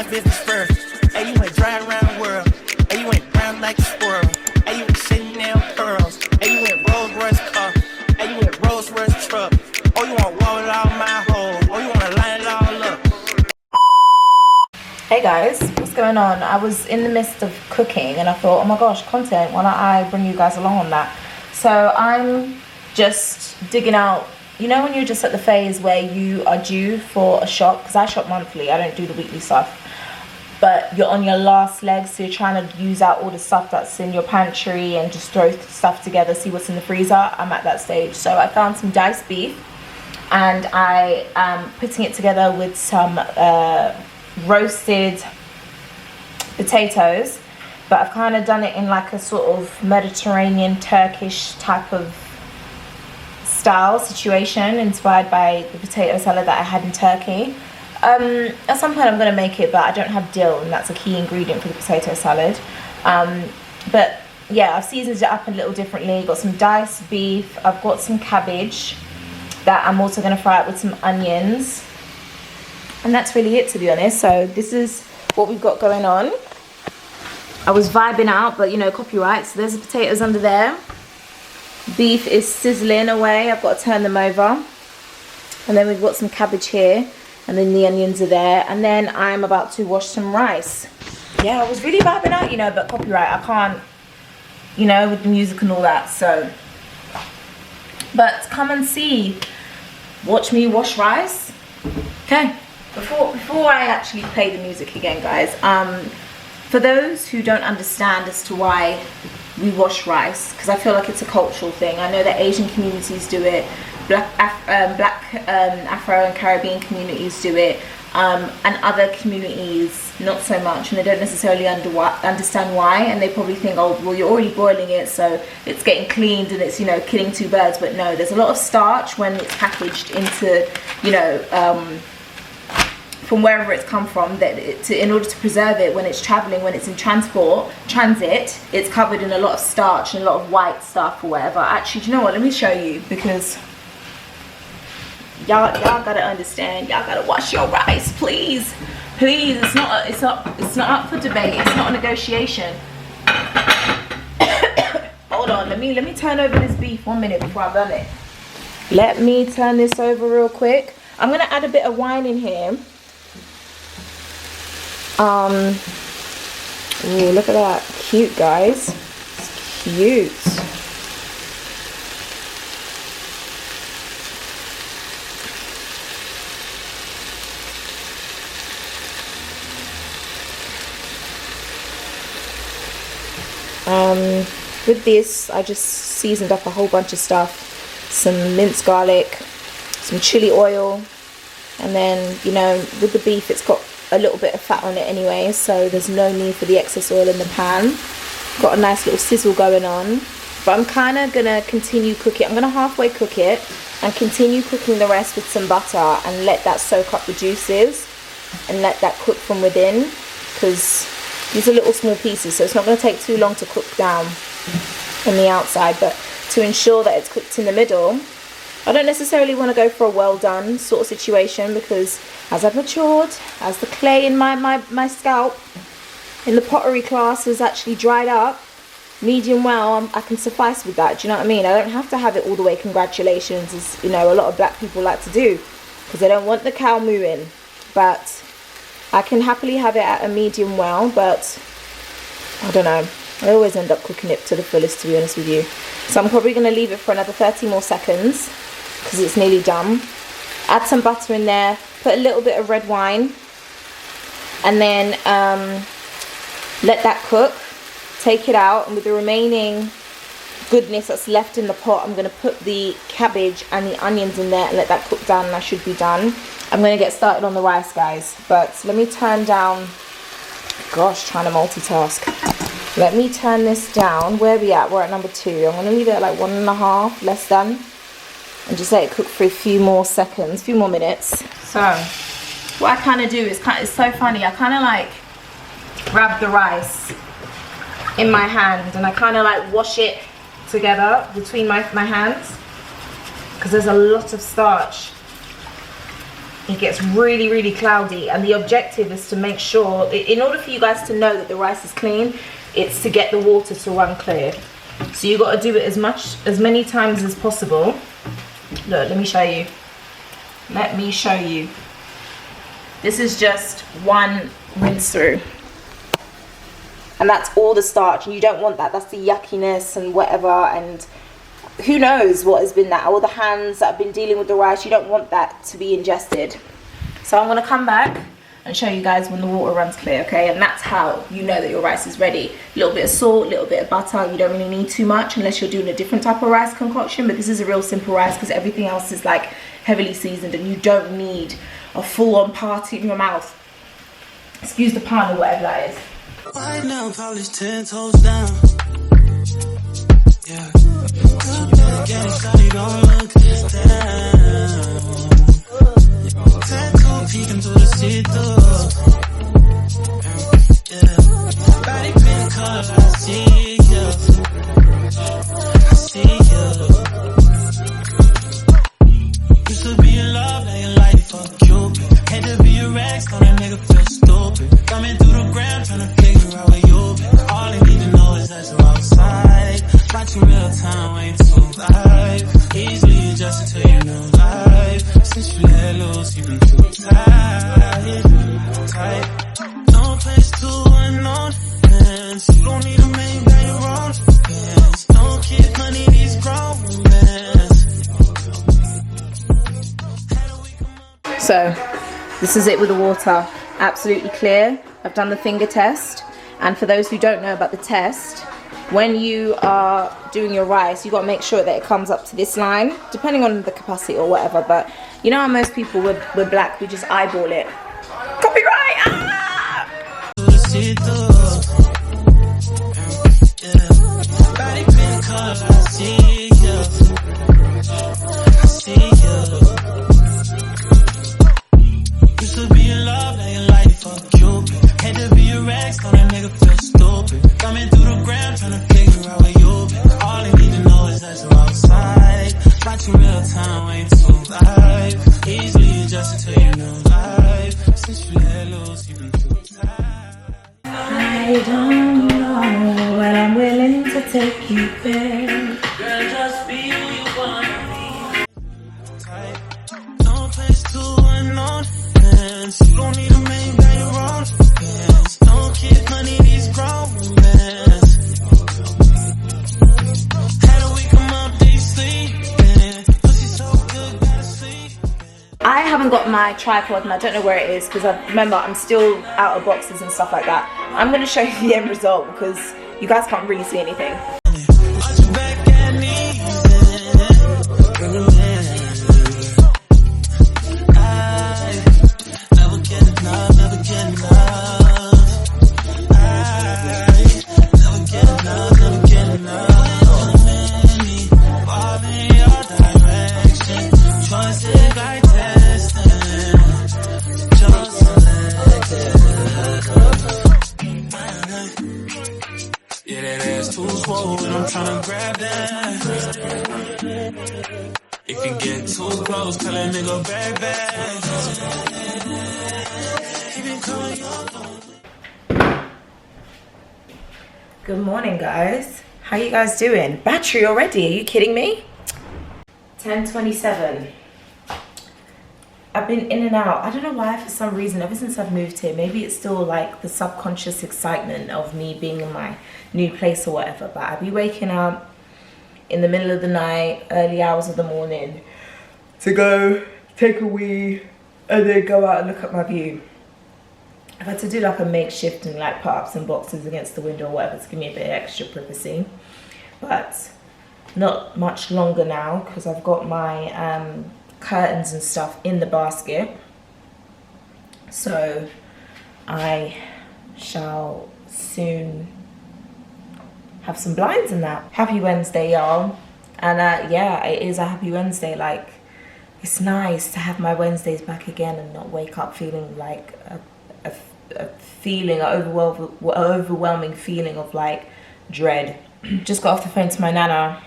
mind business first. Hey, you went dry around the world. Hey, you went brown like a squirrel. Hey, you went Chanel pearls. Hey, you went Rolls Royce car. Hey, you went Rolls Royce truck. Oh, you want wall it all my hole. Oh, you want to line it all up. Hey guys, what's going on? I was in the midst of cooking and I thought, oh my gosh, content, why don't I bring you guys along on that? So I'm just digging out, you know when you're just at the phase where you are due for a shop, because I shop monthly, I don't do the weekly stuff, but you're on your last leg, so you're trying to use out all the stuff that's in your pantry and just throw stuff together, see what's in the freezer. I'm at that stage. So I found some diced beef and I am putting it together with some roasted potatoes, but I've kind of done it in like a sort of Mediterranean Turkish type of style situation, inspired by the potato salad that I had in Turkey. At some point I'm going to make it, but I don't have dill, and that's a key ingredient for the potato salad. But yeah, I've seasoned it up a little differently. Got some diced beef, I've got some cabbage that I'm also going to fry up with some onions. And that's really it, to be honest. So this is what we've got going on. I was vibing out, but you know, copyright. So there's the potatoes under there. Beef is sizzling away. I've got to turn them over. And then we've got some cabbage here. And then the onions are there. And then I'm about to wash some rice. Yeah, I was really vibing out, you know, but copyright. I can't, you know, with the music and all that. So, but come and see. Watch me wash rice. Okay. Before I actually play the music again, guys, for those who don't understand as to why we wash rice, because I feel like it's a cultural thing. I know that Asian communities do it, Black Afro and Caribbean communities do it, and other communities not so much, and they don't necessarily understand why, and they probably think, oh, well, you're already boiling it, so it's getting cleaned and it's, you know, killing two birds. But no, there's a lot of starch when it's packaged into, you know, from wherever it's come from, that in order to preserve it when it's traveling, when it's in transit, it's covered in a lot of starch and a lot of white stuff or whatever. Actually, do you know what? Let me show you, because y'all gotta understand. Y'all gotta wash your rice, please. Please, it's not up for debate. It's not a negotiation. Hold on, let me turn over this beef 1 minute before I've done it. Let me turn this over real quick. I'm gonna add a bit of wine in here. Ooh, look at that. Cute, guys. It's cute. With this, I just seasoned up a whole bunch of stuff. Some minced garlic, some chili oil, and then, you know, with the beef, it's got a little bit of fat on it anyway, so there's no need for the excess oil in the pan. Got a nice little sizzle going on, but I'm kind of gonna continue cook it. I'm gonna halfway cook it and continue cooking the rest with some butter and let that soak up the juices and let that cook from within, because these are little small pieces, so it's not going to take too long to cook down on the outside. But to ensure that it's cooked in the middle, I don't necessarily want to go for a well done sort of situation, because as I've matured, as the clay in my scalp in the pottery class has actually dried up, medium well, I can suffice with that. Do you know what I mean? I don't have to have it all the way congratulations, as you know a lot of black people like to do, because they don't want the cow mooing. But I can happily have it at a medium well, but I don't know. I always end up cooking it to the fullest, to be honest with you. So I'm probably going to leave it for another 30 more seconds, because it's nearly done. Add some butter in there, put a little bit of red wine, and then let that cook. Take it out, and with the remaining goodness that's left in the pot, I'm going to put the cabbage and the onions in there and let that cook down, and I should be done. I'm going to get started on the rice, guys, but let me turn down, gosh, trying to multitask. Let me turn this down. Where are we at? We're at number 2. I'm going to leave it at like 1.5, less than, and just let it cook for a few more seconds, a few more minutes. So what I kind of do is, it's so funny, I kind of like grab the rice in my hand and I kind of like wash it together between my hands, because there's a lot of starch it gets really, really cloudy, and the objective is to make sure, in order for you guys to know that the rice is clean, it's to get the water to run clear. So you got to do it as many times as possible. Look, let me show you. Let me show you. This is just one rinse through. And that's all the starch, and you don't want that. That's the yuckiness and whatever, and who knows what has been that. All the hands that have been dealing with the rice, you don't want that to be ingested. So I'm gonna come back and show you guys when the water runs clear, okay? And that's how you know that your rice is ready. A little bit of salt, a little bit of butter. You don't really need too much unless you're doing a different type of rice concoction, but this is a real simple rice because everything else is like heavily seasoned, and you don't need a full-on party in your mouth. Excuse the pun or whatever that is. Right now, polish 10 toes down. Yeah. Get excited, don't look down. Tattoo peeking through the see-through. Yeah. Body pink color, I see you. I see you. Used to be in love, now you're like fuck Cupid. Hate to be a rag, so that nigga feel stupid. Coming through the ground, trying to figure out where you been. All I need to know is that you're outside. Watching real time, ain't too live. Easily adjusted to your new life. Since you let loose, you've been too tight. No place to unknown fans. You don't need a man, got your own fans. No kid, money, these grown men. So this is it with the water, absolutely clear. I've done the finger test, and for those who don't know about the test, when you are doing your rice, you got to make sure that it comes up to this line, depending on the capacity or whatever. But you know how most people, we're black, we just eyeball it. Copyright! Ah! Used to be in love, now you're like fuck Cupid. Hate to be a rag, so that nigga feel stupid. Coming through the ground, trying to figure out where you been. All I need to know is that you're outside. Watching real time, ain't too live. Easily adjusted to your new life. Since you let loose, you've been too tight. I don't know, but I'm willing to take you there. Girl, just be who you wanna be. No place to unknown fans. You don't need a man, got your own fans. No kid, money, these grown men. How do we come up, they sleeping? Pussy so good, gotta sleep. I haven't got my tripod and I don't know where it is because remember I'm still out of boxes and stuff like that. I'm going to show you the end result because you guys can't really see anything. I'm tryna grab that. If you get too close, tell a nigga back back. Good morning, guys. How you guys doing? Battery already? Are you kidding me? 10:27. I've been in and out. I don't know why, for some reason, ever since I've moved here. Maybe it's still like the subconscious excitement of me being in my new place or whatever. But I'll be waking up in the middle of the night, early hours of the morning, to go take a wee and then go out and look at my view. I've had to do like a makeshift and like put up some boxes against the window or whatever to give me a bit of extra privacy. But not much longer now because I've got my curtains and stuff in the basket, so I shall soon have some blinds in that. Happy Wednesday, y'all. And yeah, it is a happy Wednesday. Like, it's nice to have my Wednesdays back again and not wake up feeling like a feeling, an overwhelming feeling of like dread. Just got off the phone to my nana,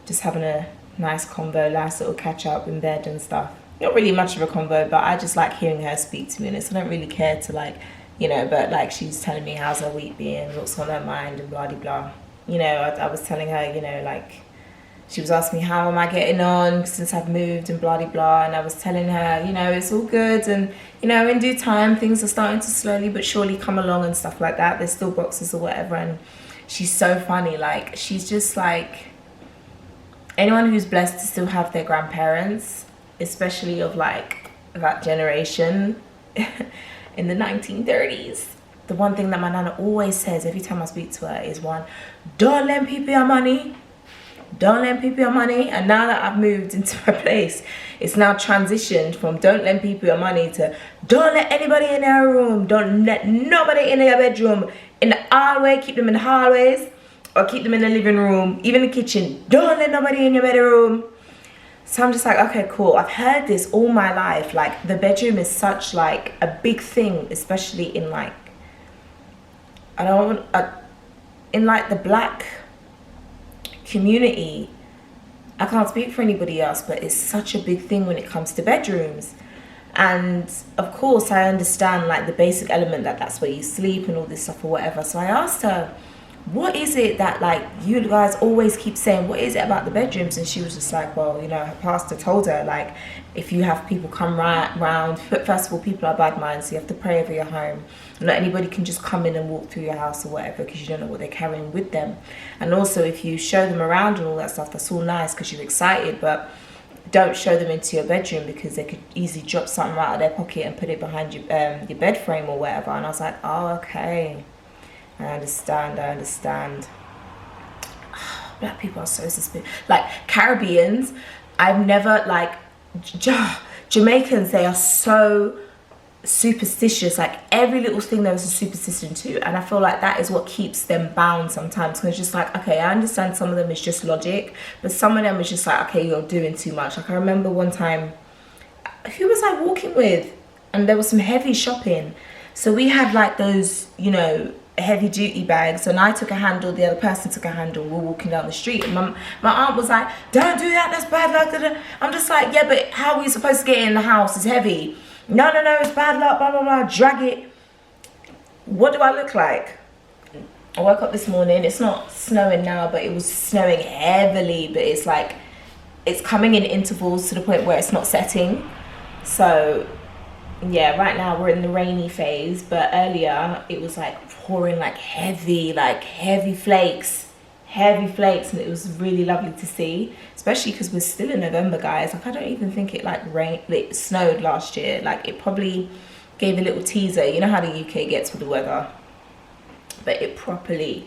just having a nice convo, last little catch up in bed and stuff. not really much of a convo, but I just like hearing her speak to me, and I don't really care to like, you know, but like she's telling me how's her week being, what's on her mind, and blah, blah, blah. You know, I was telling her, you know, like, she was asking me how am I getting on since I've moved and blah, blah, blah. And I was telling her, you know, it's all good. And, you know, in due time, things are starting to slowly but surely come along and stuff like that. There's still boxes or whatever. And she's so funny. Like, she's just like, anyone who's blessed to still have their grandparents, especially of like that generation in the 1930s. The one thing that my nana always says every time I speak to her is one, don't lend people your money. Don't lend people your money. And now that I've moved into my place, it's now transitioned from don't lend people your money to don't let anybody in their room. Don't let nobody in their bedroom. In the hallway, keep them in the hallways or keep them in the living room, even the kitchen. Don't let nobody in your bedroom. So I'm just like, okay, cool. I've heard this all my life. Like, the bedroom is such like a big thing, especially in like, in like the black community. I can't speak for anybody else, but it's such a big thing when it comes to bedrooms. And of course I understand like the basic element that that's where you sleep and all this stuff or whatever. So I asked her, what is it that like you guys always keep saying, what is it about the bedrooms? And she was just like, well, you know, her pastor told her, like, if you have people come round, first of all, people are bad minds, so you have to pray over your home. Not anybody can just come in and walk through your house or whatever, because you don't know what they're carrying with them. And also, if you show them around and all that stuff, that's all nice because you're excited, but don't show them into your bedroom because they could easily drop something out of their pocket and put it behind your bed frame or whatever. And I was like, oh, okay. I understand. Black people are so suspicious. Like, Caribbeans, I've never, like, Jamaicans, they are so superstitious. Like, every little thing there is a superstition to, and I feel like that is what keeps them bound sometimes, because it's just like, okay, I understand some of them is just logic, but some of them is just like, okay, you're doing too much. Like, I remember one time, who was I walking with? And there was some heavy shopping, so we had like those, you know, heavy duty bags, and I took a handle, the other person took a handle. We're walking down the street, and my aunt was like, don't do that, that's bad luck. I'm just like, yeah, but how are we supposed to get in the house? It's heavy. No, it's bad luck, blah, blah, blah, drag it. What do I look like? I woke up this morning, it's not snowing now, but it was snowing heavily, but it's like, it's coming in intervals to the point where it's not setting. So yeah, right now we're in the rainy phase, but earlier it was like pouring like heavy flakes, and it was really lovely to see, especially because we're still in November, guys. Like, I don't even think it like it snowed last year. Like, it probably gave a little teaser. You know how the UK gets with the weather, but it properly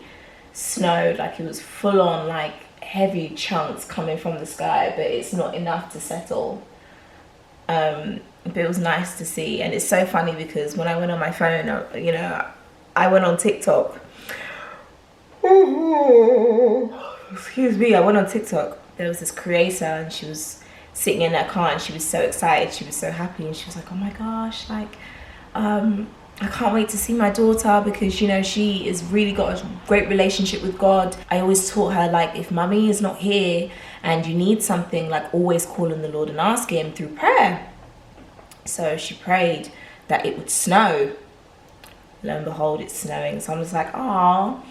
snowed. Like, it was full on like heavy chunks coming from the sky, but it's not enough to settle. But it was nice to see. And it's so funny because when I went on my phone, you know, I went on TikTok. Excuse me, I went on TikTok. There was this creator, and she was sitting in her car, and she was so excited, she was so happy, and she was like, oh my gosh, like, I can't wait to see my daughter, because, you know, she has really got a great relationship with God. I always taught her, like, if mummy is not here and you need something, like, always call on the Lord and ask him through prayer. So she prayed that it would snow. Lo and behold, it's snowing. So I'm just like, oh,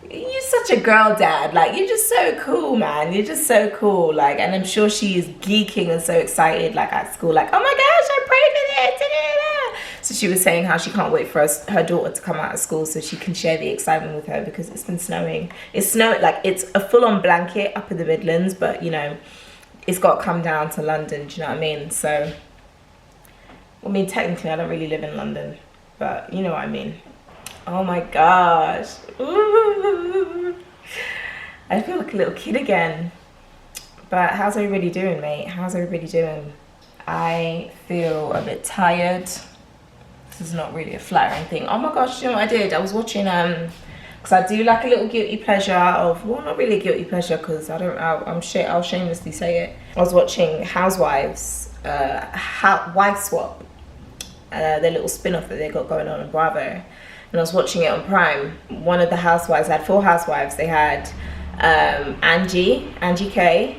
you're such a girl, dad. Like, you're just so cool, man. You're just so cool. Like, and I'm sure she is geeking and so excited, like, at school, like, oh my gosh, I prayed for this. So she was saying how she can't wait for her daughter to come out of school so she can share the excitement with her, because it's been snowing. It's snowing, like, it's a full-on blanket up in the Midlands, but, you know, it's got to come down to London, do you know what I mean? So, I mean, technically, I don't really live in London, but you know what I mean. Oh my gosh. Ooh. I feel like a little kid again. But how's everybody doing, mate? How's everybody doing? I feel a bit tired. This is not really a flattering thing. Oh my gosh, you know what I did? I was watching, because I do like a little guilty pleasure of, well, not really a guilty pleasure, because I'll shamelessly say it. I was watching Housewives, Wife Swap, their little spin-off that they got going on Bravo. And I was watching it on Prime. One of the housewives, had 4 housewives. They had Angie K,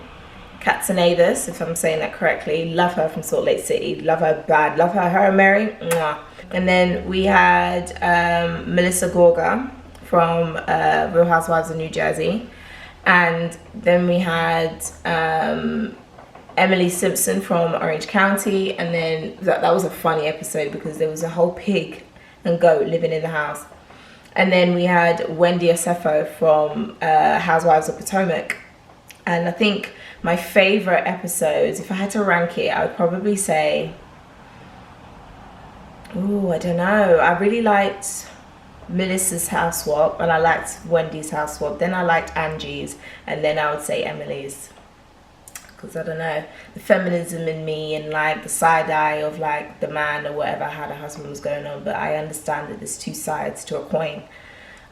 Katsanavas, if I'm saying that correctly. Love her from Salt Lake City. Love her bad. Love her. Her and Mary. Mwah. And then we had Melissa Gorga from Real Housewives of New Jersey. And then we had Emily Simpson from Orange County. And then that was a funny episode because there was a whole pig and goat living in the house. And then we had Wendy Osefo from Housewives of Potomac. And I think my favorite episodes, if I had to rank it, I would probably say, I don't know. I really liked Melissa's house swap, and I liked Wendy's house swap. Then I liked Angie's, and then I would say Emily's. Because I don't know, the feminism in me and like the side eye of like the man or whatever, how the husband was going on. But I understand that there's two sides to a coin.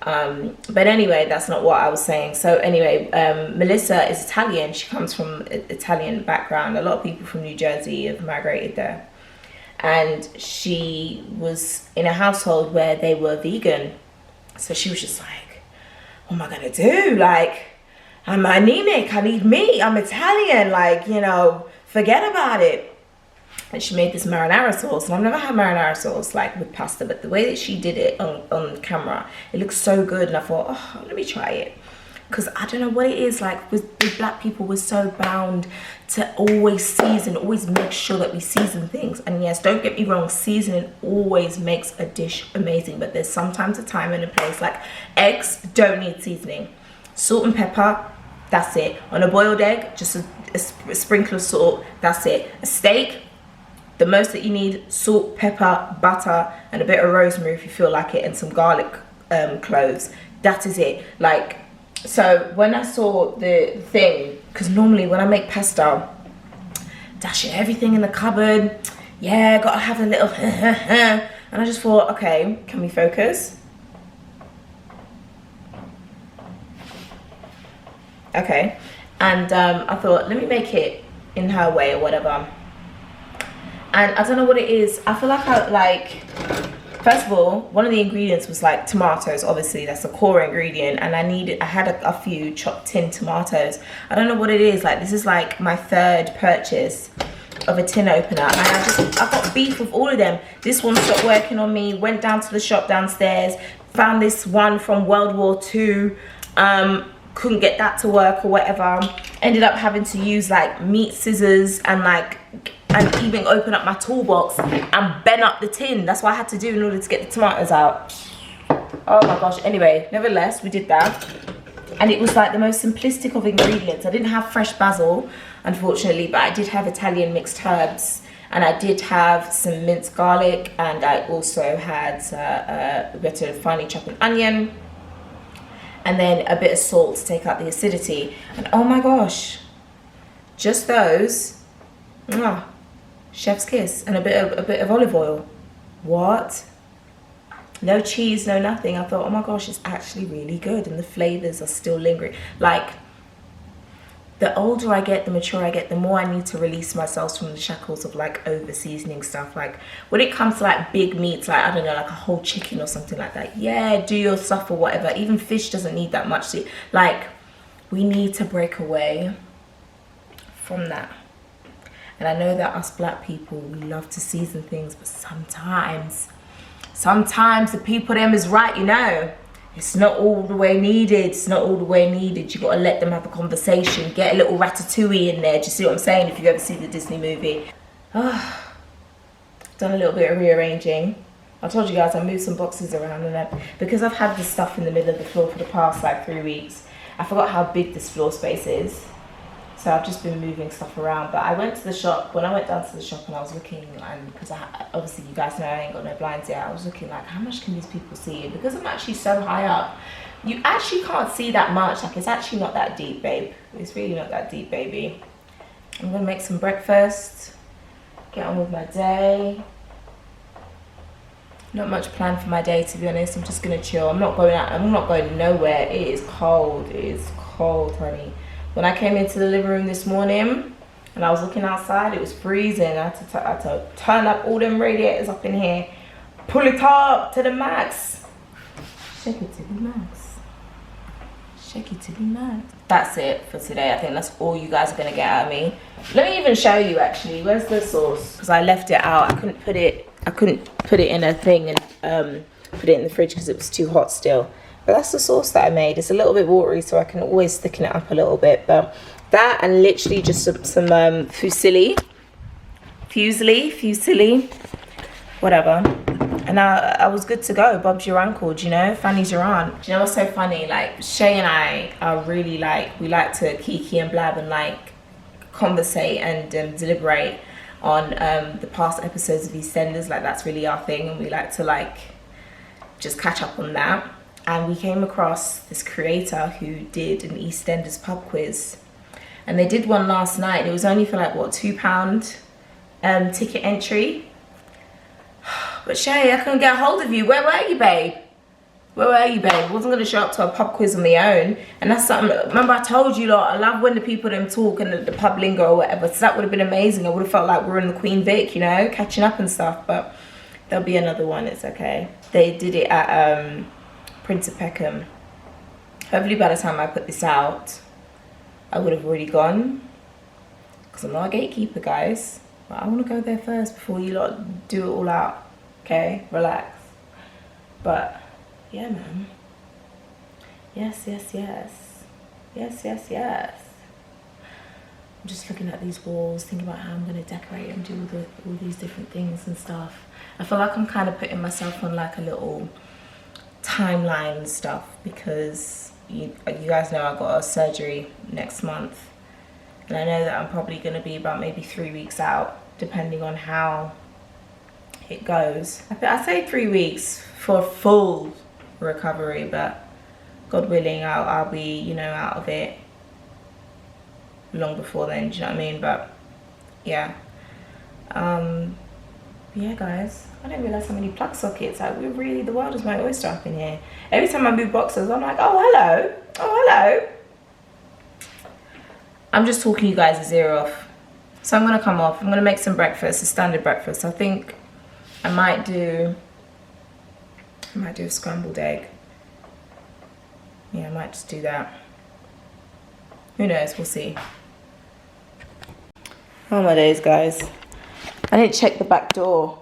But anyway, that's not what I was saying. So anyway, Melissa is Italian. She comes from an Italian background. A lot of people from New Jersey have migrated there. And she was in a household where they were vegan. So she was just like, what am I going to do? Like, I'm anemic. I need meat. I'm Italian. Like, you know, forget about it. And she made this marinara sauce, and I've never had marinara sauce like with pasta, but the way that she did it on camera, it looks so good. And I thought, oh, let me try it, because I don't know what it is, like with black people, we're so bound to always season, always make sure that we season things. And yes, don't get me wrong, seasoning always makes a dish amazing, but there's sometimes a time and a place. Like eggs don't need seasoning. Salt and pepper, that's it. On a boiled egg, just a sprinkle of salt, that's it. A steak, the most that you need, salt, pepper, butter, and a bit of rosemary if you feel like it, and some garlic cloves. That is it. Like, so when I saw the thing, because normally when I make pasta, dash everything in the cupboard. Yeah, gotta have a little and I just thought, okay, can we focus? Okay. And I thought, let me make it in her way or whatever. And I don't know what it is. I feel like first of all, one of the ingredients was like tomatoes. Obviously, that's a core ingredient. And I had a few chopped tin tomatoes. I don't know what it is. Like, this is like my third purchase of a tin opener. And I got beef with all of them. This one stopped working on me. Went down to the shop downstairs. Found this one from World War II. Couldn't get that to work or whatever. Ended up having to use like meat scissors and even open up my toolbox and bend up the tin. That's what I had to do in order to get the tomatoes out. Oh my gosh. Anyway, nevertheless, we did that. And it was like the most simplistic of ingredients. I didn't have fresh basil, unfortunately, but I did have Italian mixed herbs. And I did have some minced garlic. And I also had a bit of finely chopped onion. And then a bit of salt to take out the acidity. And oh my gosh, just those, chef's kiss. And a bit of olive oil. What? No cheese, no nothing. I thought, oh my gosh, it's actually really good, and the flavors are still lingering. Like, the older I get, the mature I get, the more I need to release myself from the shackles of like over seasoning stuff. Like when it comes to like big meats, like I don't know, like a whole chicken or something like that, yeah, do your stuff or whatever. Even fish doesn't need that much. Like, we need to break away from that. And I know that us black people, we love to season things, but sometimes the people them is right, you know. It's not all the way needed. It's not all the way needed. You got to let them have a conversation. Get a little ratatouille in there. Do you see what I'm saying? If you ever see the Disney movie. Done a little bit of rearranging. I told you guys I moved some boxes around, and because I've had this stuff in the middle of the floor for the past like 3 weeks, I forgot how big this floor space is. So I've just been moving stuff around. But I went to the shop. When I went down to the shop and I was looking, and because obviously you guys know I ain't got no blinds yet, I was looking like, how much can these people see? And because I'm actually so high up, you actually can't see that much. Like, it's actually not that deep, babe. It's really not that deep, baby. I'm gonna make some breakfast, get on with my day. Not much planned for my day, to be honest. I'm just gonna chill. I'm not going out. I'm not going nowhere. It is cold. It is cold, honey. When I came into the living room this morning and I was looking outside, it was freezing. I had to turn up all them radiators up in here, pull it up to the max. Shake it to the max. Shaky to be mad. That's it for today. I think that's all you guys are gonna get out of me. Let me even show you actually. Where's the sauce? Because I left it out. I couldn't put it in a thing and put it in the fridge because it was too hot still. But that's the sauce that I made. It's a little bit watery, so I can always thicken it up a little bit. But that and literally just some fusilli, whatever. And I was good to go. Bob's your uncle, do you know? Fanny's your aunt. Do you know what's so funny? Like, Shay and I are really like, we like to kiki and blab and like conversate and deliberate on the past episodes of EastEnders. Like, that's really our thing, and we like to like just catch up on that. And we came across this creator who did an EastEnders pub quiz, and they did one last night. It was only for like what, £2 ticket entry. But Shay, I couldn't get a hold of you. Where were you, babe? Where were you, babe? I wasn't going to show up to a pub quiz on my own. And that's something, remember I told you, lot, I love when the people them talk and the pub lingo or whatever. So that would have been amazing. I would have felt like we were in the Queen Vic, you know, catching up and stuff. But there'll be another one, it's okay. They did it at Prince of Peckham. Hopefully by the time I put this out, I would have already gone. Because I'm not a gatekeeper, guys. But I want to go there first before you lot do it all out. Okay, relax. But yeah, man. Yes. I'm just looking at these walls, thinking about how I'm going to decorate and do all these different things and stuff. I feel like I'm kind of putting myself on like a little timeline and stuff, because you guys know I got a surgery next month, and I know that I'm probably going to be about maybe 3 weeks out, depending on how it goes. I say 3 weeks for full recovery, but God willing, I'll be, you know, out of it long before then, do you know what I mean? But yeah, yeah, guys, I didn't realize how many plug sockets. Like, the world is my oyster up in here. Every time I move boxes, I'm like, oh hello. I'm just talking you guys' ear off. So I'm gonna come off. I'm gonna make some breakfast, a standard breakfast. I think I might do a scrambled egg. Yeah, I might just do that. Who knows, we'll see. Oh my days, guys. I didn't check the back door.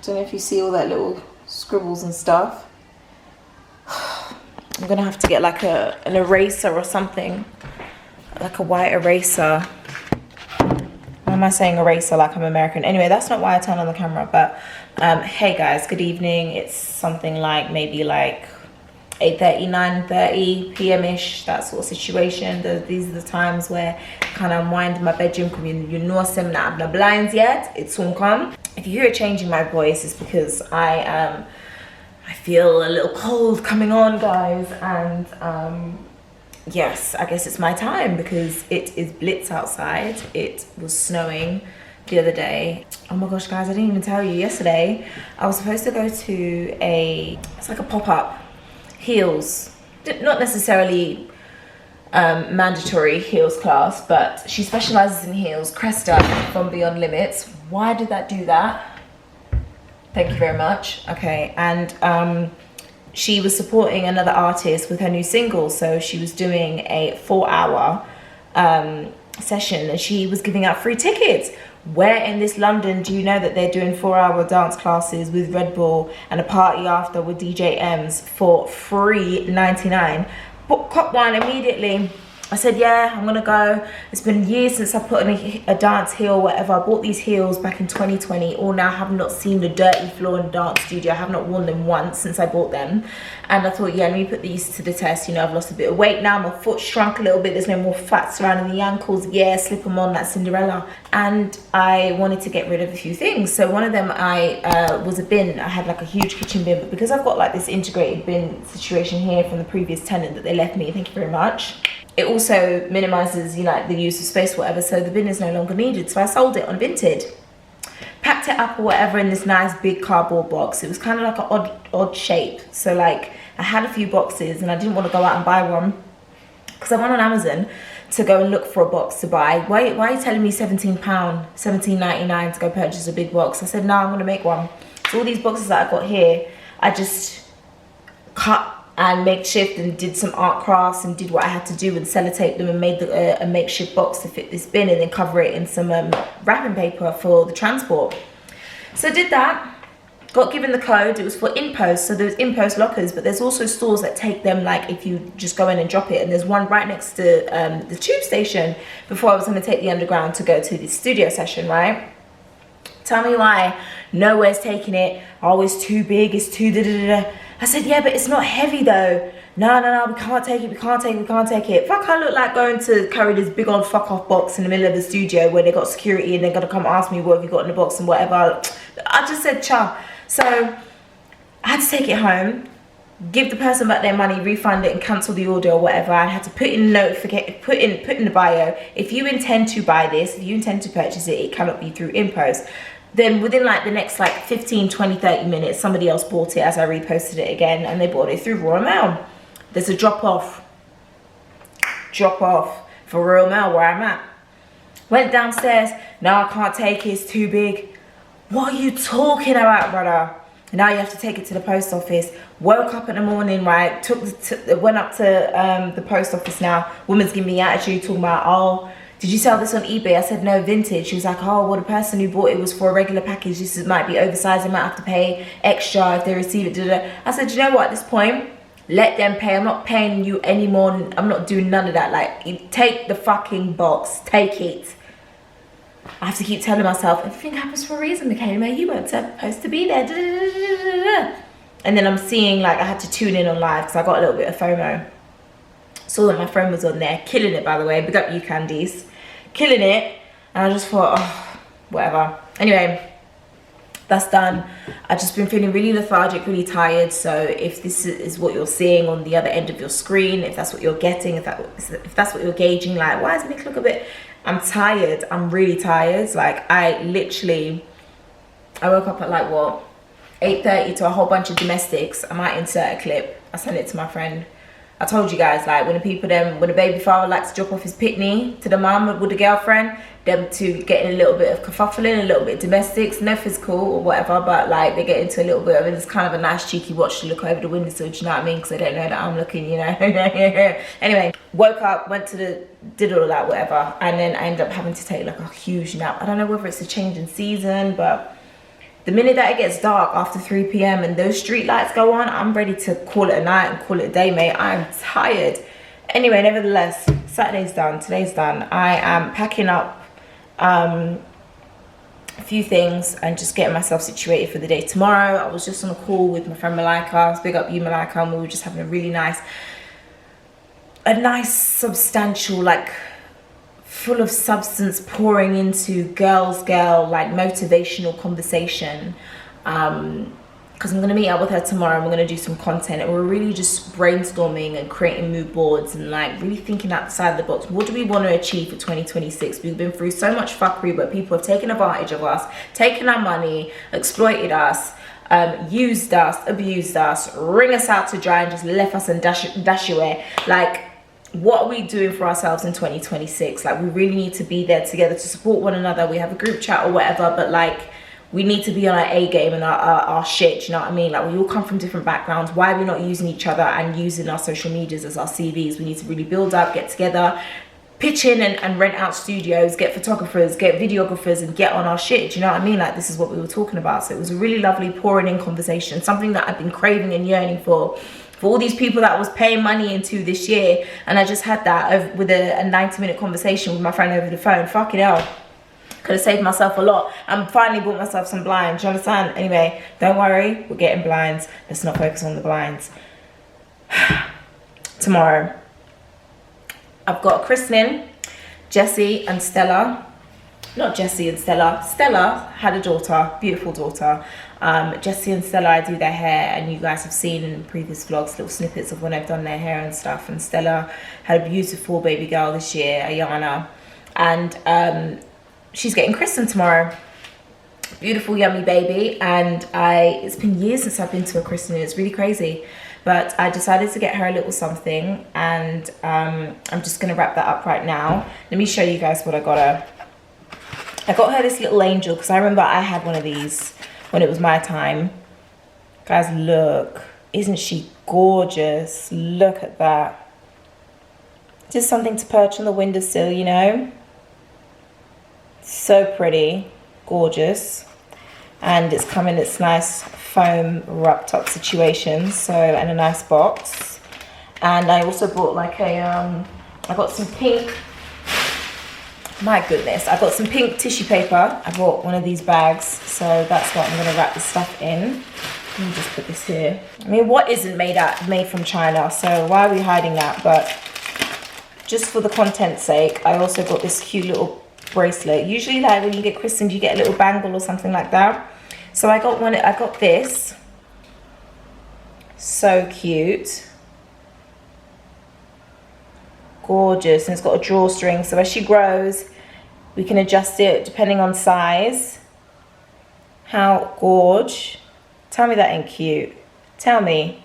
Don't know if you see all that little scribbles and stuff. I'm gonna have to get like an eraser or something. Like a white eraser. Why am I saying eraser like I'm American? Anyway, that's not why I turned on the camera. But hey guys, good evening. It's something like maybe like 8:30, 9:30 p.m.ish, that sort of situation. These are the times where I kind of unwind in my bedroom, because you know I'm not the blinds yet. It's soon come. If you hear a change in my voice, it's because I feel a little cold coming on, guys, and yes, I guess it's my time because it is blitz outside. It was snowing the other day. Oh my gosh, guys, I didn't even tell you. Yesterday, I was supposed to go to it's like a pop-up heels, not necessarily mandatory heels class, but she specializes in heels. Cresta from Beyond Limits. Why did that do that? Thank you very much. Okay, and she was supporting another artist with her new single, so she was doing a 4-hour session, and she was giving out free tickets. Where in this London do you know that they're doing 4-hour dance classes with Red Bull and a party after with DJ M's for free $99? Cop one immediately. I said, yeah, I'm gonna go. It's been years since I put on a dance heel, whatever. I bought these heels back in 2020. All now, I have not seen the dirty floor in the dance studio. I have not worn them once since I bought them. And I thought, yeah, let me put these to the test. You know, I've lost a bit of weight now. My foot shrunk a little bit. There's no more fat surrounding the ankles. Yeah, slip them on, that Cinderella. And I wanted to get rid of a few things. So one of them was a bin. I had like a huge kitchen bin, but because I've got like this integrated bin situation here from the previous tenant that they left me, thank you very much. It also minimizes, you know, the use of space, whatever, so the bin is no longer needed. So I sold it on Vinted, packed it up or whatever in this nice big cardboard box. It was kind of like an odd shape. So like I had a few boxes and I didn't want to go out and buy one because I went on Amazon to go and look for a box to buy. Why are you telling me £17, $17.99 to go purchase a big box? I said, no, I'm going to make one. So all these boxes that I got here, I just cut and makeshift, and did some art crafts and did what I had to do and sellotape them and made a makeshift box to fit this bin and then cover it in some wrapping paper for the transport. So I did that, got given the code. It was for InPost, so there's InPost lockers, but there's also stores that take them, like if you just go in and drop it, and there's one right next to the tube station before I was going to take the underground to go to the studio session, right? Tell me why nowhere's taking it. Oh, it's too big, it's too da-da-da-da. I said, yeah, but it's not heavy though. No, we can't take it, we can't take it. Fuck, I look like going to carry this big old fuck off box in the middle of the studio where they got security and they're gonna come ask me what have you got in the box and whatever. I just said, cha. So I had to take it home, give the person back their money, refund it and cancel the order or whatever. I had to put in put in the bio, if you intend to buy this, if you intend to purchase it, it cannot be through InPost. Then within like the next like 15, 20, 30 minutes, somebody else bought it as I reposted it again, and they bought it through Royal Mail. There's a drop off for Royal Mail where I'm at. Went downstairs, no, I can't take it, it's too big. What are you talking about, brother? Now you have to take it to the post office. Woke up in the morning, right, went up to the post office now. Woman's giving me attitude, talking about, oh, did you sell this on eBay? I said, no, vintage. She was like, oh, well, the person who bought it was for a regular package. This might be oversized. They might have to pay extra if they receive it. Da-da. I said, you know what, at this point, let them pay. I'm not paying you anymore. I'm not doing none of that. Like, take the fucking box. Take it. I have to keep telling myself, everything happens for a reason, Michaella-May. You weren't supposed to be there. Da, da, da, da, da. And then I'm seeing, like, I had to tune in on live because I got a little bit of FOMO. Saw that my friend was on there, killing it, by the way. Big up you, Candice. Killing it. And I just thought, oh, whatever. Anyway, that's done. I've just been feeling really lethargic, really tired. So if this is what you're seeing on the other end of your screen, if that's what you're getting, if that's what you're gauging, like, why does Mick look a bit... I'm tired. I'm really tired. Like, I woke up at like, what, 8:30 to a whole bunch of domestics. I might insert a clip. I sent it to my friend. I told you guys, like, when the baby father likes to drop off his pitney to the mum with the girlfriend, them two get in a little bit of kerfuffling, a little bit of domestics, no physical or whatever, but like they get into a little bit of it. It's kind of a nice cheeky watch to look over the windowsill, do you know what I mean? Because they don't know that I'm looking, you know. Anyway, woke up, did all of that, whatever, and then I ended up having to take like a huge nap. I don't know whether it's a change in season, but the minute that it gets dark after 3 p.m. and those street lights go on, I'm ready to call it a night and call it a day, mate. I'm tired. Anyway, nevertheless, Saturday's done, today's done. I am packing up a few things and just getting myself situated for the day tomorrow. I was just on a call with my friend Malika. Big up you, Malika, and we were just having a really nice, substantial, like, full of substance, pouring into girl like motivational conversation, because I'm gonna meet up with her tomorrow and we're gonna do some content, and we're really just brainstorming and creating mood boards and like really thinking outside the box. What do we want to achieve for 2026? We've been through so much fuckery, but people have taken advantage of us, taken our money, exploited us, used us, abused us, wring us out to dry and just left us and dash away. Like, what are we doing for ourselves in 2026? Like, we really need to be there together to support one another. We have a group chat or whatever, but like, we need to be on our A game and our shit, you know what I mean? Like, we all come from different backgrounds. Why are we not using each other and using our social medias as our CVs? We need to really build up, get together, pitch in and rent out studios, get photographers, get videographers, and get on our shit, do you know what I mean? Like, this is what we were talking about. So it was a really lovely pouring in conversation, something that I've been craving and yearning for all these people that I was paying money into this year. And I just had that with a 90-minute conversation with my friend over the phone. Fucking hell. Could have saved myself a lot. I finally bought myself some blinds, do you understand? Anyway, don't worry, we're getting blinds. Let's not focus on the blinds. Tomorrow, I've got a christening. Jessie and Stella. Not Jessie and Stella. Stella had a daughter, beautiful daughter. Jessie and Stella, I do their hair, and you guys have seen in previous vlogs little snippets of when I've done their hair and stuff. And Stella had a beautiful baby girl this year, Ayana, and she's getting christened tomorrow. Beautiful, yummy baby. And it's been years since I've been to a christening. It's really crazy, but I decided to get her a little something, and I'm just gonna wrap that up right now. Let me show you guys what I got her. I got her this little angel because I remember I had one of these when it was my time. Guys, look. Isn't she gorgeous? Look at that. Just something to perch on the windowsill, you know. So pretty, gorgeous. And it's come in its nice foam wrapped up situation, so, and a nice box. And I also bought like a I got some pink, my goodness, I got some pink tissue paper. I bought one of these bags, so that's what I'm gonna wrap this stuff in. Let me just put this here. I mean, what isn't made from China, so why are we hiding that? But just for the content's sake, I also got this cute little bracelet. Usually like when you get christened, you get a little bangle or something like that. So I got this. So cute. Gorgeous. And it's got a drawstring, so as she grows, we can adjust it depending on size. How gorge. Tell me that ain't cute. Tell me.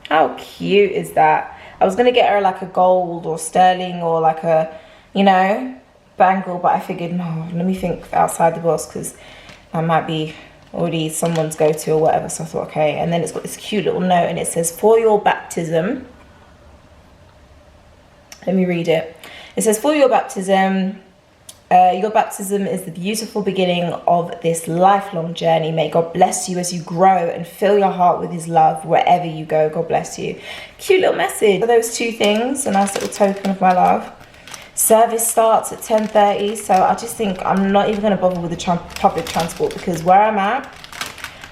How cute is that? I was gonna get her like a gold or sterling or like a, you know, bangle, but I figured, no, let me think outside the box, because I might be already someone's go-to or whatever. So I thought, okay. And then it's got this cute little note, and it says, for your baptism. Let me read it. It says, for your baptism is the beautiful beginning of this lifelong journey. May God bless you as you grow and fill your heart with his love wherever you go. God bless you. Cute little message. For those two things, a nice little token of my love. Service starts at 10:30, so I just think I'm not even going to bother with the public transport, because where I'm at,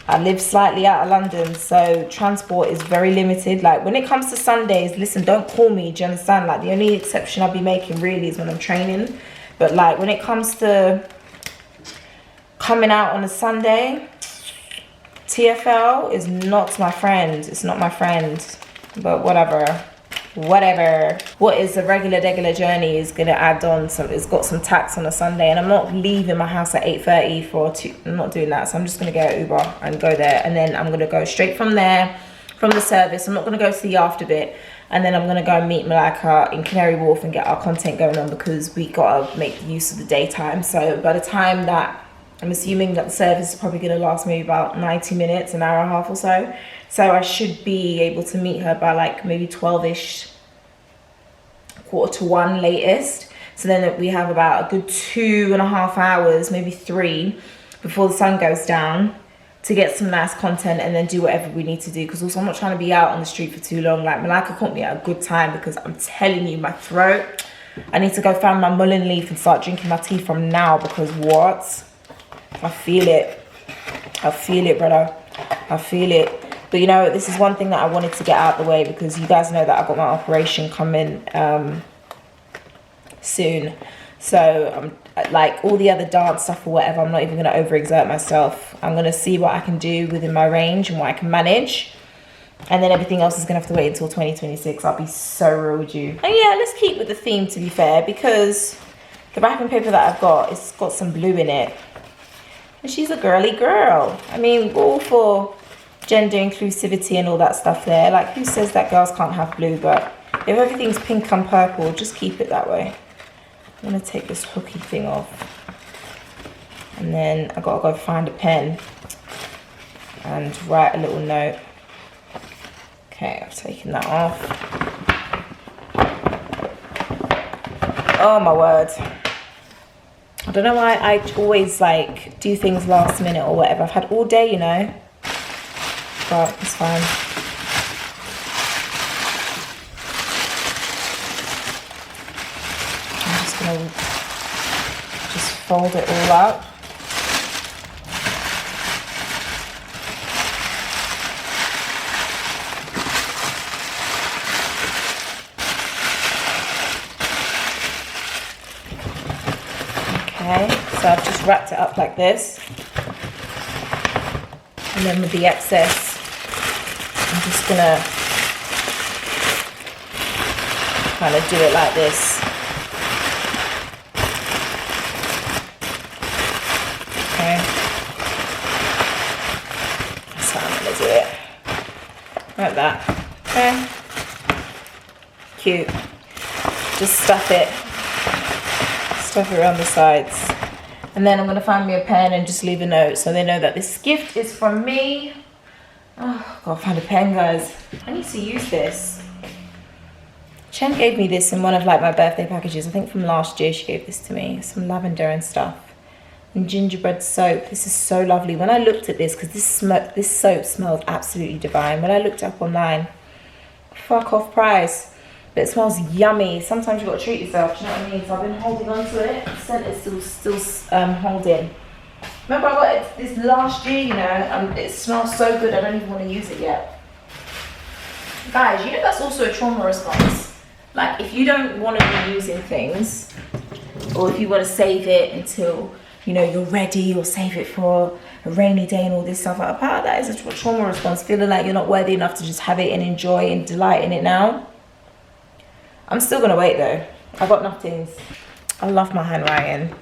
I live slightly out of London, so transport is very limited. Like when it comes to Sundays, listen, don't call me, do you understand? Like the only exception I'll be making really is when I'm training. But like when it comes to coming out on a Sunday, TFL is not my friend. It's not my friend, but whatever. What is a regular journey is gonna add on some, it's got some tax on a Sunday, and I'm not leaving my house at 8:30 I'm not doing that. So I'm just gonna get Uber and go there, and then I'm gonna go straight from there, from the service. I'm not gonna go to the after bit, and then I'm gonna go and meet Malika in Canary Wharf and get our content going on, because we gotta make use of the daytime. So by the time that, I'm assuming that the service is probably gonna last maybe about 90 minutes, an hour and a half or so. So I should be able to meet her by like maybe 12ish, 1:45 latest. So then we have about a good 2.5 hours, maybe 3, before the sun goes down, to get some nice content and then do whatever we need to do. Because also I'm not trying to be out on the street for too long. Like Malika caught me at a good time, because I'm telling you, my throat, I need to go find my mullein leaf and start drinking my tea from now, because what? I feel it, brother. I feel it. But you know, this is one thing that I wanted to get out of the way, because you guys know that I got my operation coming soon. So like all the other dance stuff or whatever, I'm not even going to overexert myself. I'm going to see what I can do within my range and what I can manage. And then everything else is going to have to wait until 2026. I'll be so real with you. And yeah, let's keep with the theme, to be fair, because the wrapping paper that I've got, it's got some blue in it. And she's a girly girl. I mean, we're all for gender inclusivity and all that stuff there. Like, who says that girls can't have blue? But if everything's pink and purple, just keep it that way. I'm gonna take this hooky thing off, and then I gotta go find a pen and write a little note. Okay, I've taken that off. Oh my word, I don't know why I always like do things last minute or whatever. I've had all day, you know, but it's fine. Just fold it all up. Okay, so I've just wrapped it up like this. And then with the excess, I'm just gonna kind of do it like this. That's how I'm going to do it. Like that. Okay. Cute. Just stuff it. Stuff it around the sides. And then I'm going to find me a pen and just leave a note so they know that this gift is from me. Oh, Gotta find a pen, guys. I need to use this. Chen gave me this in one of like my birthday packages. I think from last year she gave this to me. Some lavender and stuff. And gingerbread soap. This is so lovely. When I looked at this, because this soap smelled absolutely divine. When I looked up online, fuck off price. But it smells yummy. Sometimes you've got to treat yourself, do you know what I mean? So I've been holding on to it. The scent is still holding. Remember I got it this last year, you know, it smells so good I don't even want to use it yet. Guys, you know that's also a trauma response. Like if you don't want to be using things, or if you want to save it until, you know, you're ready, or save it for a rainy day and all this stuff, like part of that is a trauma response, feeling like you're not worthy enough to just have it and enjoy and delight in it now. I'm still gonna wait though. I got nothings. I love my handwriting.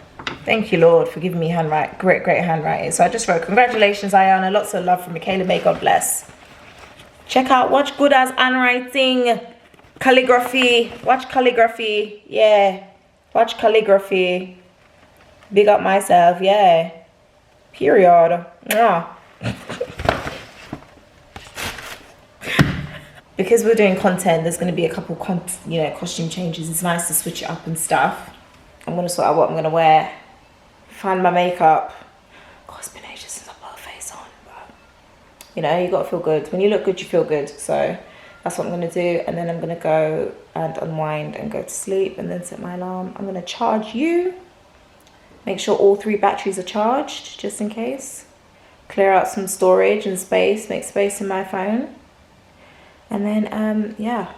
Thank you, Lord, for giving me great handwriting. So I just wrote, congratulations, Ayana. Lots of love from Michaella-May. God bless. Check out Watch Good as handwriting. Calligraphy. Watch calligraphy. Yeah. Watch calligraphy. Big up myself. Yeah. Period. Yeah. Because we're doing content, there's going to be a couple costume changes. It's nice to switch it up and stuff. I'm going to sort out what I'm going to wear. Find my makeup. God, it's been ages since I put a face on. But, you know, you got to feel good. When you look good, you feel good. So that's what I'm going to do. And then I'm going to go and unwind and go to sleep. And then set my alarm. I'm going to charge you. Make sure all 3 batteries are charged, just in case. Clear out some storage and space. Make space in my phone. And then, yeah.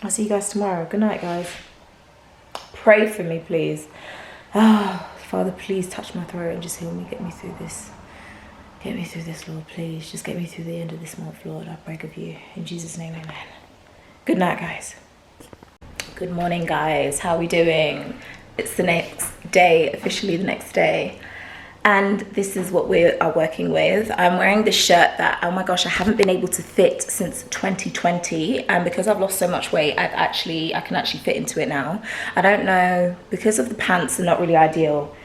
I'll see you guys tomorrow. Good night, guys. Pray for me, please. Oh, Father, please touch my throat and just heal me. Get me through this. Get me through this, Lord, please. Just get me through the end of this month, Lord. I beg of you. In Jesus' name, amen. Good night, guys. Good morning, guys. How are we doing? It's the next day, officially the next day. And this is what we are working with. I'm wearing this shirt that, oh my gosh, I haven't been able to fit since 2020. And because I've lost so much weight, I can actually fit into it now. I don't know, because of the pants are not really ideal.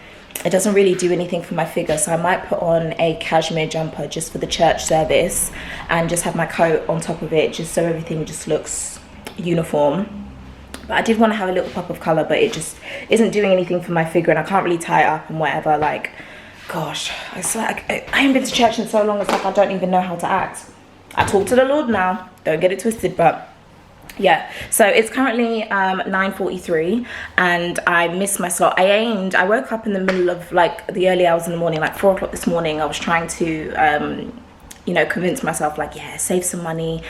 It doesn't really do anything for my figure. So I might put on a cashmere jumper just for the church service and just have my coat on top of it, just so everything just looks uniform. But I did want to have a little pop of color, but it just isn't doing anything for my figure, and I can't really tie it up and whatever. Like, gosh, it's like I haven't been to church in so long. It's like I don't even know how to act. I talk to the Lord now. Don't get it twisted, but yeah. So it's currently 9:43, and I missed my slot. I woke up in the middle of like the early hours in the morning, like 4 o'clock this morning. I was trying to, you know, convince myself, like, yeah, save some money.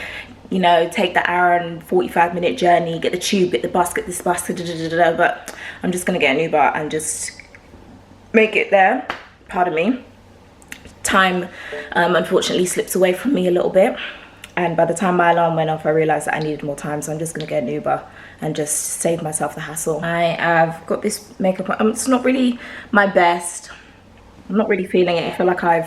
You know, take the hour and 45-minute journey, get the tube, get the bus, get this bus, but I'm just gonna get an Uber and just make it there. Pardon me. Time unfortunately slips away from me a little bit, and by the time my alarm went off I realized that I needed more time, so I'm just gonna get an Uber and just save myself the hassle. I have got this makeup on. It's not really my best. I'm not really feeling it. I feel like I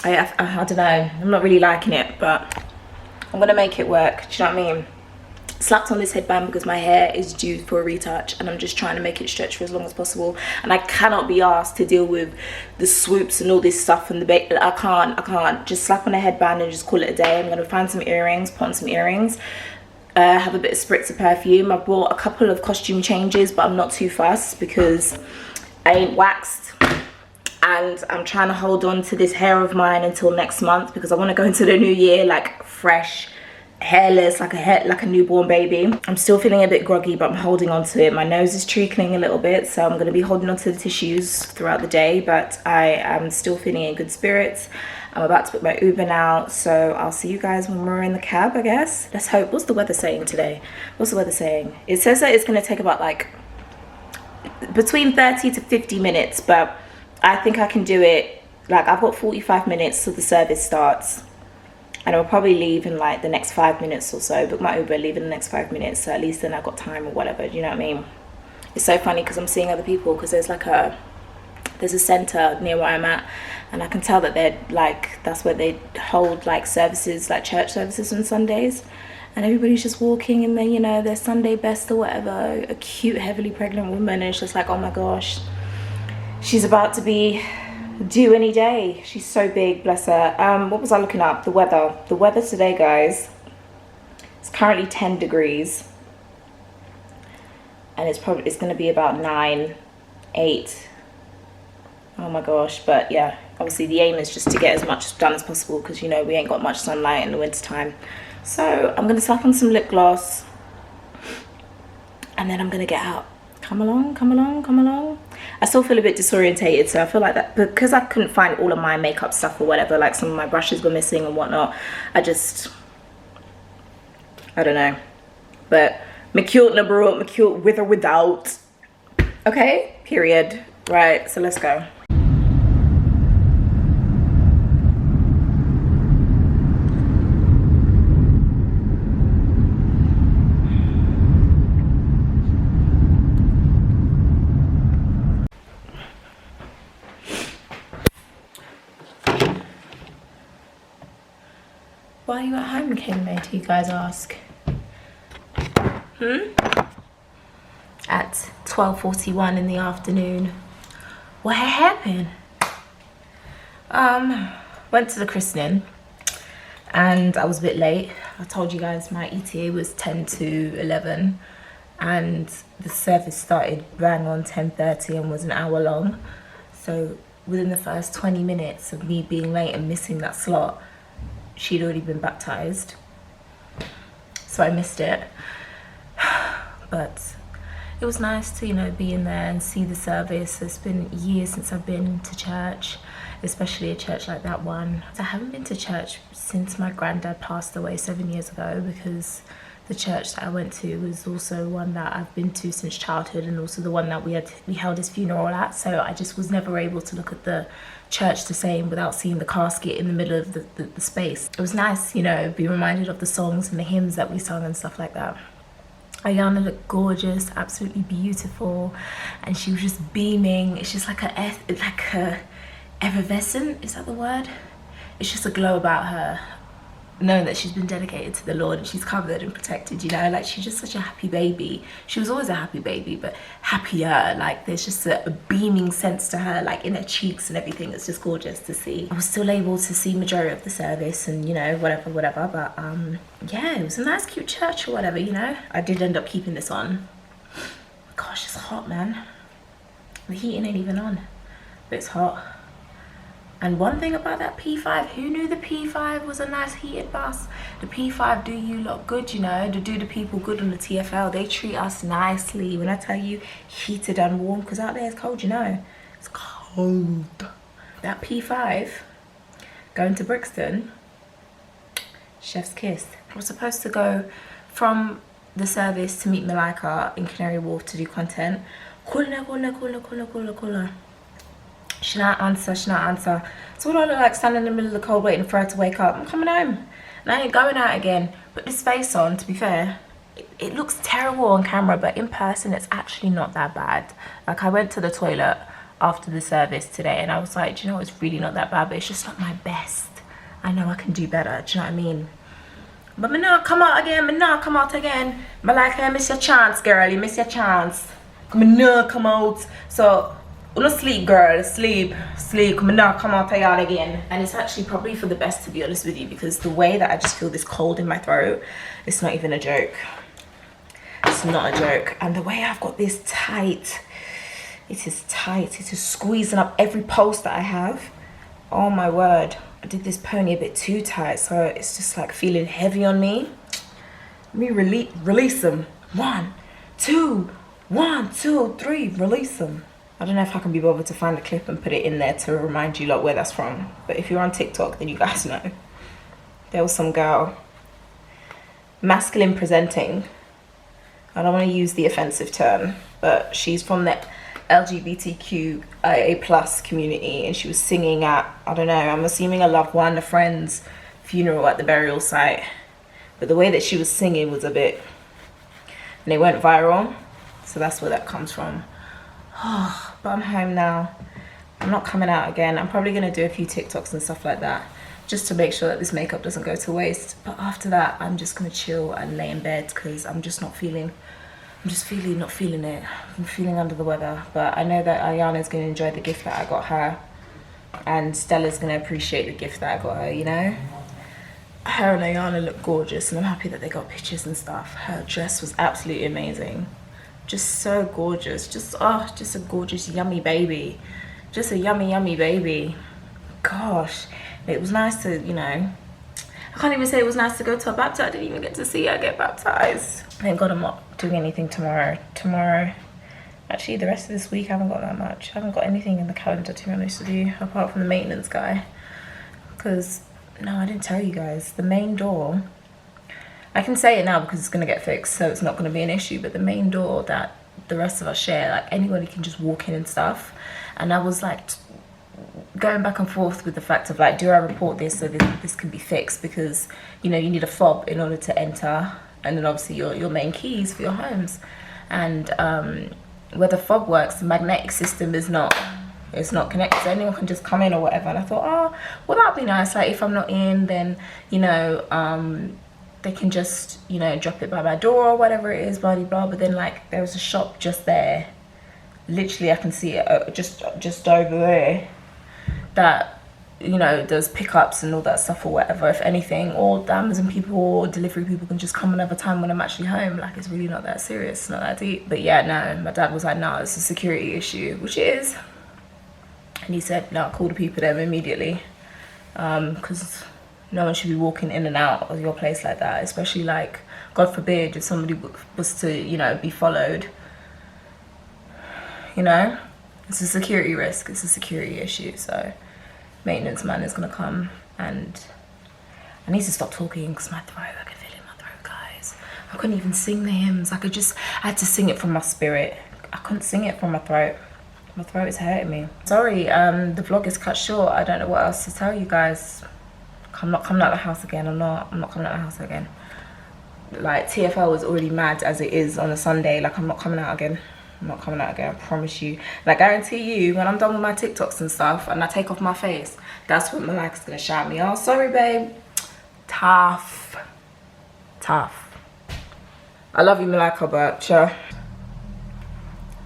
don't know, I'm not really liking it, but I'm gonna make it work. Do you know what I mean? Slapped on this headband because my hair is due for a retouch, and I'm just trying to make it stretch for as long as possible, and I cannot be asked to deal with the swoops and all this stuff and the I can't just slap on a headband and just call it a day. I'm gonna find some earrings, put on some earrings, have a bit of spritz of perfume. I bought a couple of costume changes, but I'm not too fussed because I ain't waxed, and I'm trying to hold on to this hair of mine until next month because I want to go into the new year like fresh, hairless, like a newborn baby. I'm still feeling a bit groggy, but I'm holding on to it. My nose is treacling a little bit, so I'm going to be holding on to the tissues throughout the day, but I am still feeling in good spirits. I'm about to book my Uber now, so I'll see you guys when we're in the cab, I guess. Let's hope. What's the weather saying today? What's the weather saying? It says that it's going to take about like between 30 to 50 minutes, but I think I can do it. Like, I've got 45 minutes till the service starts, and I'll probably leave in like the next 5 minutes or so. Book my Uber, leave in the next 5 minutes, so at least then I've got time or whatever. Do you know what I mean? It's so funny because I'm seeing other people, because there's a center near where I'm at, and I can tell that they're like, that's where they hold like services, like church services on Sundays, and everybody's just walking in their, you know, their Sunday best or whatever. A cute heavily pregnant woman, and it's just like, oh my gosh, she's about to be due any day. She's so big, bless her. What was I looking up? The weather. The weather today, guys. It's currently 10 degrees. And it's going to be about 9, 8. Oh my gosh. But yeah, obviously the aim is just to get as much done as possible because, you know, we ain't got much sunlight in the winter time. So I'm going to slap on some lip gloss. And then I'm going to get out. Come along, come along, come along. I still feel a bit disorientated, so I feel like that because I couldn't find all of my makeup stuff or whatever, like some of my brushes were missing and whatnot. I don't know. But me cute na bro, me cute with or without. Okay, period. Right, so let's go. Why are you at home, Michaella-May, do you guys ask? At 12:41 in the afternoon. What happened? Went to the christening and I was a bit late. I told you guys my ETA was 10 to 11 and the service started bang on 10:30 and was an hour long. So within the first 20 minutes of me being late and missing that slot, she'd already been baptized, so I missed it. But it was nice to, you know, be in there and see the service. It's been years since I've been to church, especially a church like that one. I haven't been to church since my granddad passed away 7 years ago, because the church that I went to was also one that I've been to since childhood, and also the one that we held his funeral at. So I just was never able to look at the church the same without seeing the casket in the middle of the space. It was nice, you know, be reminded of the songs and the hymns that we sung and stuff like that. Ayana looked gorgeous, absolutely beautiful, and she was just beaming. It's just like a effervescent, is that the word? It's just a glow about her, knowing that she's been dedicated to the Lord and she's covered and protected, you know, like she's just such a happy baby. She was always a happy baby, but happier. Like there's just a beaming sense to her, like in her cheeks and everything. It's just gorgeous to see. I was still able to see majority of the service and, you know, whatever, but yeah, it was a nice cute church or whatever, you know. I did end up keeping this on. Gosh, it's hot, man. The heating ain't even on, but it's hot. And one thing about that P5, who knew the P5 was a nice heated bus? The P5 do you lot good, you know, to do the people good on the TFL. They treat us nicely. When I tell you heated and warm, because out there it's cold, you know. It's cold. That P5, going to Brixton, chef's kiss. I was supposed to go from the service to meet Malika in Canary Wharf to do content. Call. She not answer. So what do I look like standing in the middle of the cold waiting for her to wake up? I'm coming home. And I ain't going out again. Put this face on, to be fair. It looks terrible on camera, but in person it's actually not that bad. Like I went to the toilet after the service today and I was like, do you know, it's really not that bad, but it's just not my best. I know I can do better, do you know what I mean? But me not come out again, But like, I miss your chance, girl, you miss your chance. Me not come out. So, no sleep, girl, sleep, come on, come out y'all again. And it's actually probably for the best, to be honest with you, because the way that I just feel this cold in my throat, it's not even a joke. It's not a joke. And the way I've got this tight, it is squeezing up every pulse that I have. Oh my word, I did this pony a bit too tight, so it's just like feeling heavy on me. Let me release them. 1, 2, 1, 2, 3, release them. I don't know if I can be bothered to find the clip and put it in there to remind you lot where that's from. But if you're on TikTok, then you guys know. There was some girl, masculine presenting. I don't want to use the offensive term, but she's from the LGBTQIA+ community, and she was singing at, I don't know, I'm assuming a loved one, a friend's funeral at the burial site. But the way that she was singing was a bit, and it went viral. So that's where that comes from. But I'm home now. I'm not coming out again. I'm probably going to do a few TikToks and stuff like that, just to make sure that this makeup doesn't go to waste. But after that, I'm just going to chill and lay in bed, because I'm just not feeling, not feeling it. I'm feeling under the weather. But I know that Ayana's going to enjoy the gift that I got her. And Stella's gonna appreciate the gift that I got her, you know? Her and Ayana look gorgeous, and I'm happy that they got pictures and stuff. Her dress was absolutely amazing. Just so gorgeous. Just a gorgeous, yummy baby. Just a yummy, yummy baby. Gosh, it was nice to, you know, I can't even say it was nice to go to a baptism. I didn't even get to see her get baptized. Thank God I'm not doing anything tomorrow. Actually, the rest of this week I haven't got that much. I haven't got anything in the calendar, to be honest with you, apart from the maintenance guy. Because, no, I didn't tell you guys. The main door, I can say it now because it's going to get fixed, so it's not going to be an issue. But the main door that the rest of us share, like, anybody can just walk in and stuff. And I was, like, going back and forth with the fact of, like, do I report this so this can be fixed? Because, you know, you need a fob in order to enter. And then, obviously, your main keys for your homes. And, where the fob works, the magnetic system is not connected, so anyone can just come in or whatever. And I thought, oh, well, that'd be nice, like, if I'm not in, then, you know, they can just, you know, drop it by my door or whatever it is, blah blah blah. But then, like, there was a shop just there, literally I can see it just over there, that, you know, does pickups and all that stuff or whatever, if anything. Or the Amazon people or delivery people can just come another time when I'm actually home. Like, it's really not that serious, it's not that deep. But yeah, no, my dad was like, no, it's a security issue, which it is. And he said, no, call the people there immediately, because no one should be walking in and out of your place like that, especially, like, God forbid if somebody was to, you know, be followed, you know. It's a security risk, it's a security issue. So maintenance man is gonna come, and I need to stop talking because my throat, I can feel it in my throat, guys. I couldn't even sing the hymns. I had to sing it from my spirit. I couldn't sing it from my throat. My throat is hurting me. Sorry, the vlog is cut short. I don't know what else to tell you guys. I'm not coming out of the house again. I'm not coming out of the house again. Like, TFL was already mad as it is on a Sunday. Like, I'm not coming out again. I'm not coming out again, I promise you. And I guarantee you, when I'm done with my TikToks and stuff and I take off my face, that's when Malika's gonna shout me, oh, sorry, babe. Tough. I love you, Malika, but sure.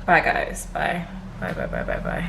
Bye, guys. Bye. Bye.